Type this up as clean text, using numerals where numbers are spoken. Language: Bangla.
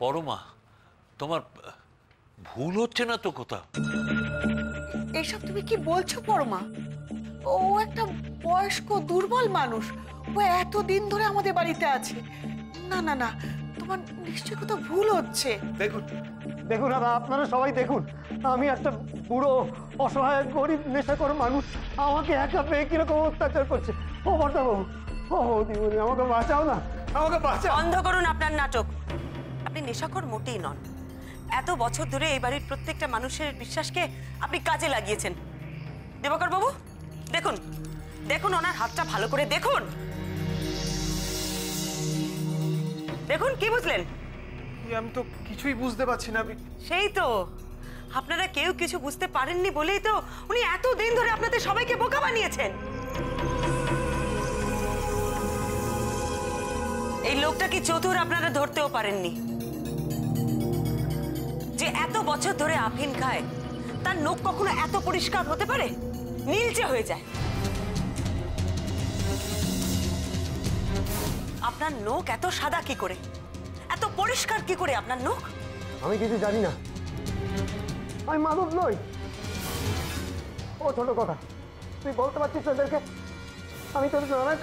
পরমা, তোমার ভুল হচ্ছে না তো কোথাও? এইসব তুমি কি বলছো পরমা? ও একটা বয়স্ক দুর্বল মানুষ, ও এতদিন ধরে আমাদের বাড়িতে আছে। না না না, তোমার নিশ্চয়ই কোথাও ভুল হচ্ছে। দেখুন দেখুন আপনারা সবাই দেখুন, আমি একটা বুড়ো অসহায় গরিব নেশাখোর মানুষ, আমাকে একা পেয়ে কিরকম অত্যাচার করছে। ও বর্তাবাবু, ও দিদি, আমাকে বাঁচাও না, আমাকে বাঁচাও। বন্ধ করুন আপনার নাটক। আপনি নেশাখোর মোটেই নন। এত বছর ধরে এই বাড়ির প্রত্যেকটা মানুষের বিশ্বাসকে আপনি কাজে লাগিয়েছেন। দিবাকর বাবু, দেখুন দেখুন ওনার হাতটা ভালো করে দেখুন। দেখুন, কি বুঝলেন? আমি তো কিছুই বুঝতে পারছি না। সেই তো, আপনারা কেউ কিছু বুঝতে পারেননি বলেই তো উনি এতদিন ধরে আপনাদের সবাইকে বোকা বানিয়েছেন। এই লোকটা কি চতুর আপনারা ধরতেও পারেননি। যে এত বছর ধরে আফিন খায়, তার নখ কখনো এত পরিষ্কার হতে পারে? নীলচে হয়ে যায়। আপনার নখ এত সাদা কি করে, এত পরিষ্কার কি করে আপনার নখ? আমি কিছু জানি না, আমি মানব নই। ও ছোট কথা, তুই বলতে পারছিস ওদেরকে আমি তোর নানা